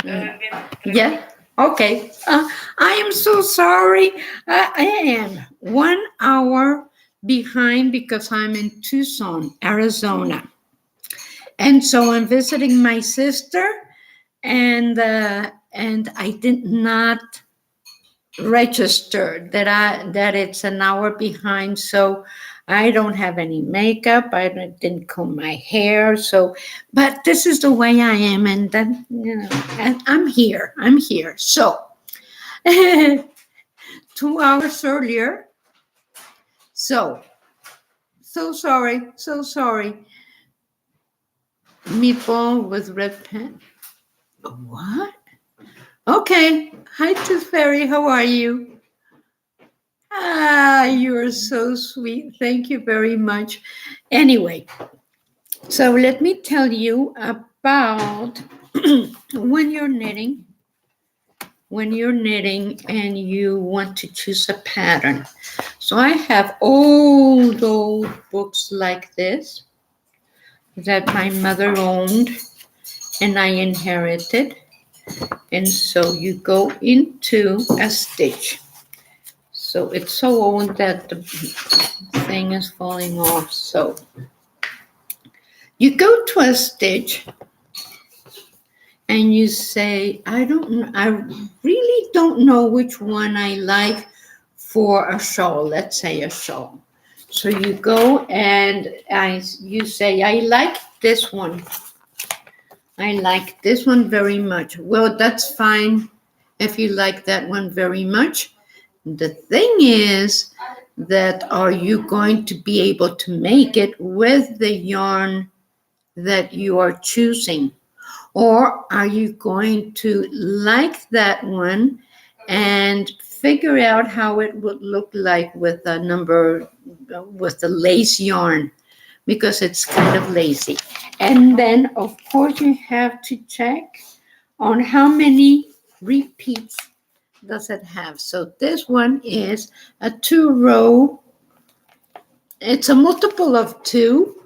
Yeah. Okay. I am so sorry. I am 1 hour behind because I'm in Tucson, Arizona. And so I'm visiting my sister, and I did not register that it's an hour behind. So I don't have any makeup. Didn't comb my hair. So, but this is the way I am, and then and I'm here. I'm here. So 2 hours earlier. So sorry. So sorry. Meatball with red pen. What? Okay. Hi, Tooth Fairy. How are you? Ah, you're so sweet. Thank you very much. Anyway, so let me tell you about when you're knitting. When you're knitting and you want to choose a pattern. So I have old books like this that my mother owned and I inherited. And so you go into a stitch. So it's so old that the thing is falling off. So you go to a stitch and you say, I really don't know which one I like for a shawl. Let's say a shawl. So you go and you say, I like this one. I like this one very much. Well, that's fine if you like that one very much. The thing is that are you going to be able to make it with the yarn that you are choosing? Or are you going to like that one and figure out how it would look like with with the lace yarn? Because it's kind of lazy. And then, of course, you have to check on how many repeats does it have. So this one is a 2-row. It's a multiple of 2,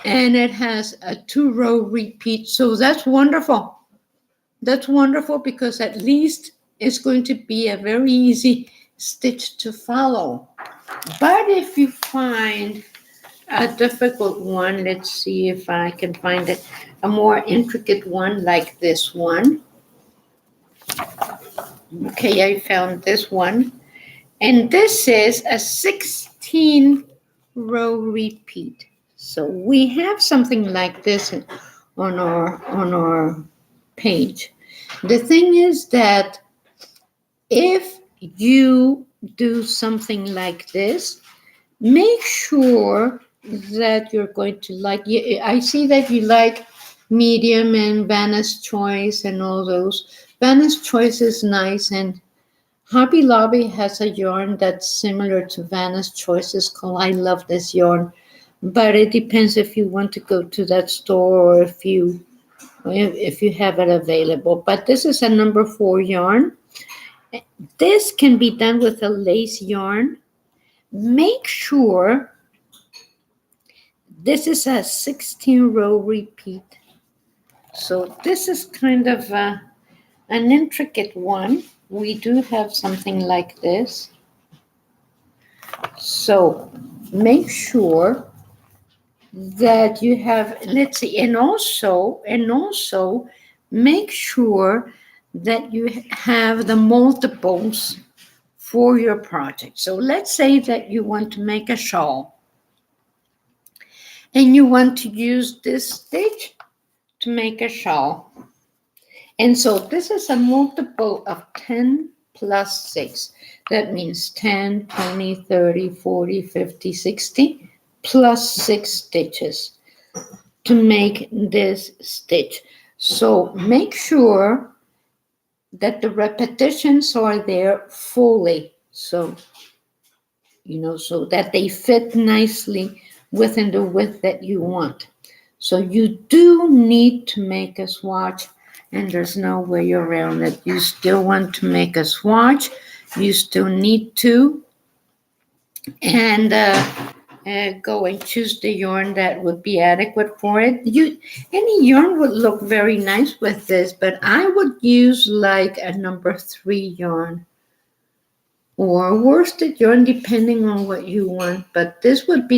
and it has a 2-row repeat. So that's wonderful. That's wonderful because at least it's going to be a very easy stitch to follow. But if you find a difficult one, let's see if I can find it, a more intricate one like this one. Okay, I found this one. And this is a 16-row repeat. So we have something like this on our page. The thing is that if you do something like this, make sure that you're going to like. I see that you like medium and Vanna's Choice and all those. Vanna's Choice is nice, and Hobby Lobby has a yarn that's similar to Vanna's Choice. It's called I Love This Yarn, but it depends if you want to go to that store or if you have it available. But this is a number 4 yarn. This can be done with a lace yarn. Make sure this is a 16-row repeat. So this is kind of an intricate one. We do have something like this. So make sure that you have, let's see, and also make sure that you have the multiples for your project. So let's say that you want to make a shawl and you want to use this stitch to make a shawl. And so this is a multiple of 10 plus 6. That means 10, 20, 30, 40, 50, 60 plus 6 stitches to make this stitch. So make sure that the repetitions are there fully. So, so that they fit nicely within the width that you want. So you do need to make a swatch, and there's no way around it. You still want to make a swatch. You still need to. And go and choose the yarn that would be adequate for it. Any yarn would look very nice with this, but I would use like a number 3 yarn or worsted yarn depending on what you want. But this would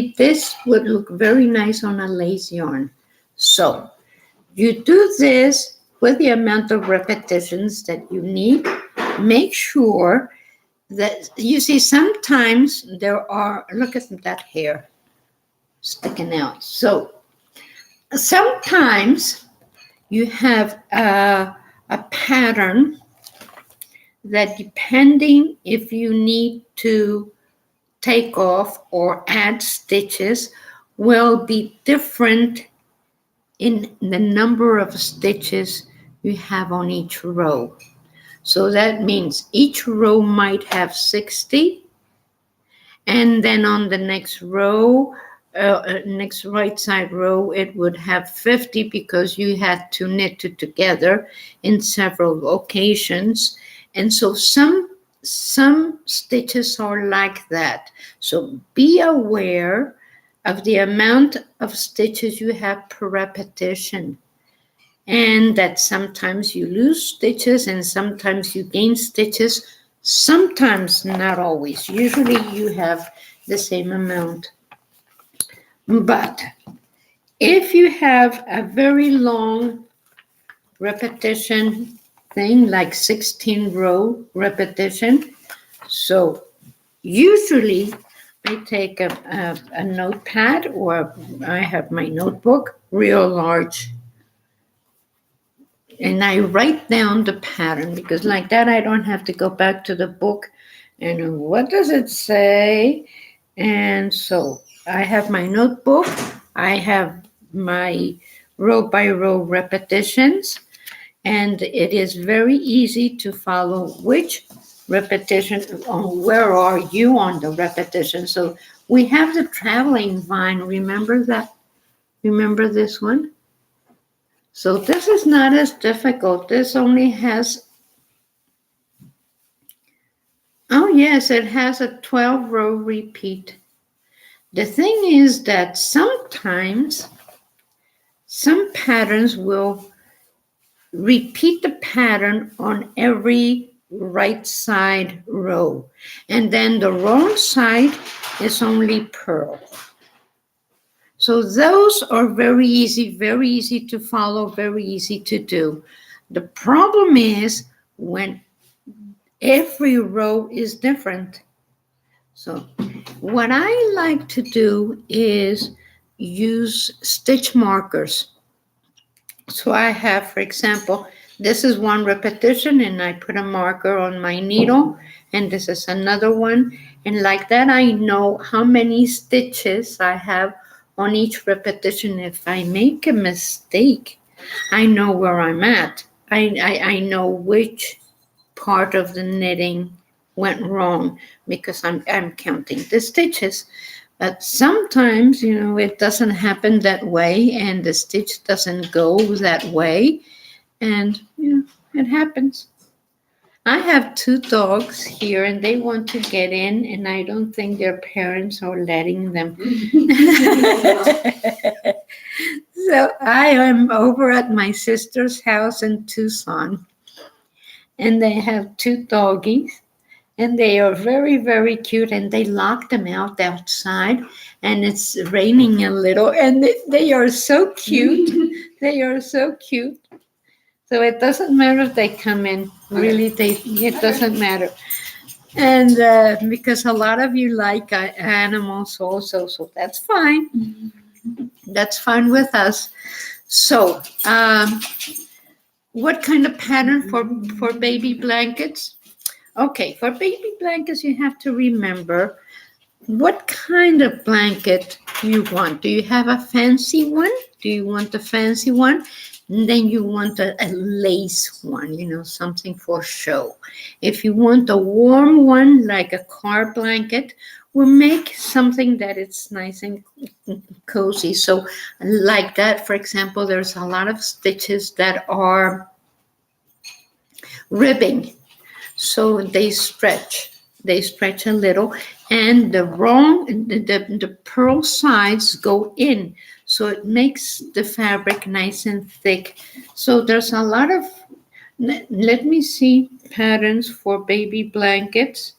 look very nice on a lace yarn. So you do this with the amount of repetitions that you need. Make sure that you see sometimes there are, look at that hair sticking out. So sometimes you have a pattern that, depending if you need to take off or add stitches, will be different in the number of stitches you have on each row. So that means each row might have 60, and then on the next row, next right side row, it would have 50 because you had to knit it together in several occasions. And so some stitches are like that. So be aware of the amount of stitches you have per repetition, and that sometimes you lose stitches and sometimes you gain stitches. Sometimes, not always. Usually you have the same amount. But if you have a very long repetition thing, like 16 row repetition, so usually I take a notepad, or I have my notebook real large, and I write down the pattern, because like that I don't have to go back to the book and what does it say. And so I have my notebook, I have my row by row repetitions, and it is very easy to follow which repetition, where are you on the repetition. So we have the traveling vine, remember that? Remember this one? So this is not as difficult. This only has, oh yes, it has a 12 row repeat. The thing is that sometimes some patterns will repeat the pattern on every right side row, and then the wrong side is only purl. So those are very easy to follow, very easy to do. The problem is when every row is different. So what I like to do is use stitch markers. So I have, for example, this is one repetition and I put a marker on my needle, and this is another one. And like that, I know how many stitches I have on each repetition. If I make a mistake, I know where I'm at. I know which part of the knitting went wrong because I'm counting the stitches. But sometimes, it doesn't happen that way, and the stitch doesn't go that way, and it happens. I have 2 dogs here, and they want to get in, and I don't think their parents are letting them. So I am over at my sister's house in Tucson, and they have 2 doggies, and they are very, very cute, and they lock them outside, and it's raining a little, and they are so cute. They are so cute. So it doesn't matter if they come in. Really, it doesn't matter. And because a lot of you like animals also, so that's fine. That's fine with us. So what kind of pattern for baby blankets? Okay, for baby blankets, you have to remember what kind of blanket you want. Do you have a fancy one? Do you want a fancy one? And then you want a lace one, something for show. If you want a warm one, like a car blanket, we'll make something that it's nice and cozy. So like that, for example, there's a lot of stitches that are ribbing. So they stretch a little, and the pearl sides go in, so it makes the fabric nice and thick. So there's a lot of, let me see, patterns for baby blankets.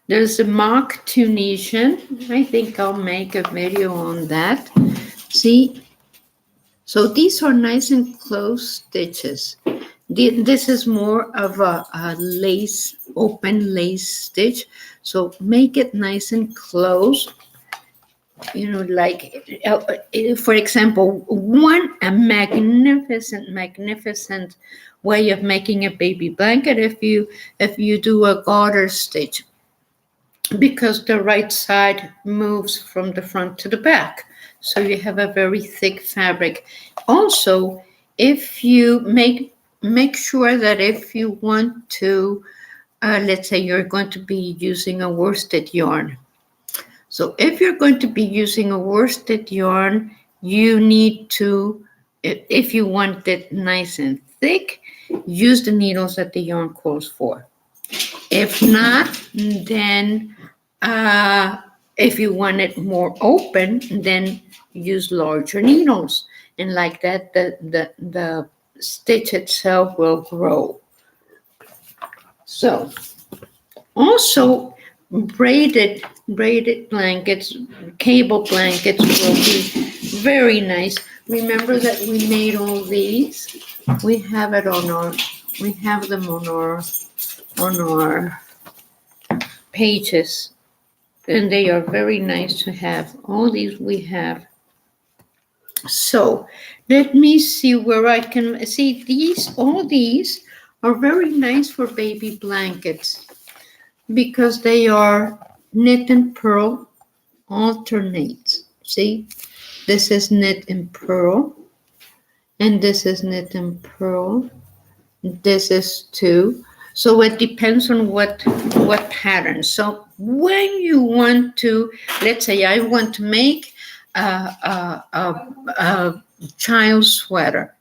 There's a mock Tunisian. I think I'll make a video on that. See, so these are nice and close stitches. This is more of a lace, open lace stitch. So make it nice and close. Like, for example, a magnificent way of making a baby blanket, if you do a garter stitch, because the right side moves from the front to the back. So you have a very thick fabric. Also, if you make sure that if you want to, let's say you're going to be using a worsted yarn. So if you're going to be using a worsted yarn, you need to, if you want it nice and thick, use the needles that the yarn calls for. If not, then if you want it more open, then use larger needles. And like that, the stitch itself will grow. So also braided blankets, cable blankets will be very nice. Remember that we made all these. We have them on our pages, and they are very nice to have. All these we have. So let me see where I can see these. All these are very nice for baby blankets because they are knit and purl alternates. See, this is knit and purl, and this is knit and purl. This is too. So it depends on what pattern. So when you want to, let's say I want to make a child sweater.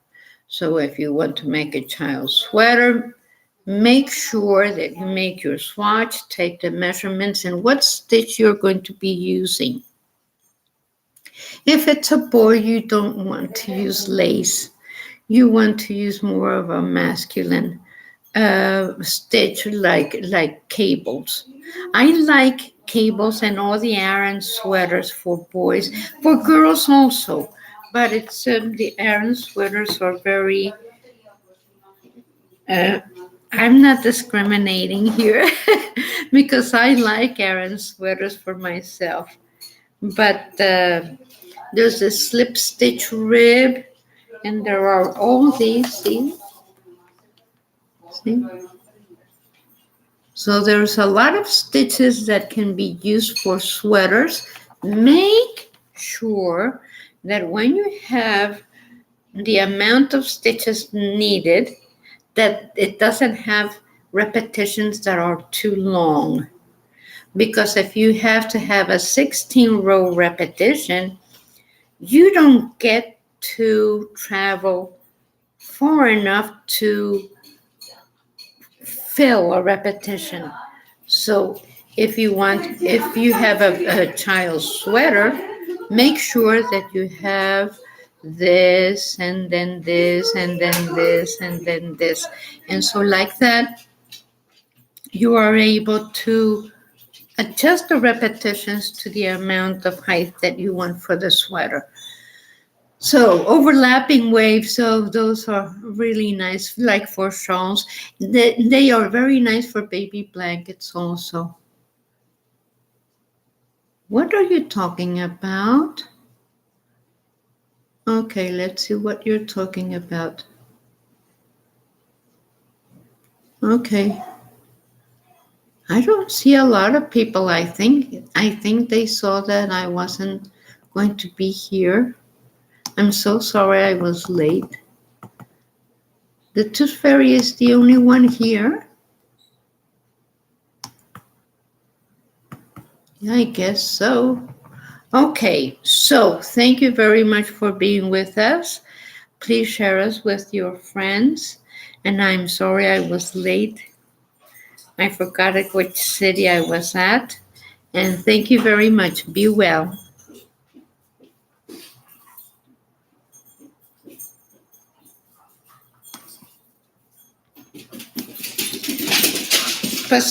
So if you want to make a child sweater, make sure that you make your swatch, take the measurements, and what stitch you're going to be using. If it's a boy, you don't want to use lace. You want to use more of a masculine stitch like cables. I like cables and all the Aran sweaters for boys, for girls also. But it's the Aran sweaters are very. I'm not discriminating here because I like Aran sweaters for myself. But there's a slip stitch rib, and there are all these. See? So there's a lot of stitches that can be used for sweaters. Make sure that when you have the amount of stitches needed, that it doesn't have repetitions that are too long. Because if you have to have a 16-row repetition, you don't get to travel far enough to fill a repetition. So if you have a child's sweater, make sure that you have this and then this and then this and then this. And so like that, you are able to adjust the repetitions to the amount of height that you want for the sweater. So overlapping waves, so those are really nice, like for shawls. They are very nice for baby blankets also. What are you talking about? Okay, let's see what you're talking about. Okay. I don't see a lot of people, I think. I think they saw that I wasn't going to be here. I'm so sorry I was late. The Tooth Fairy is the only one here. I guess so. Okay, so thank you very much for being with us. Please share us with your friends. And I'm sorry I was late. I forgot at which city I was at. And thank you very much. Be well. Pues sí.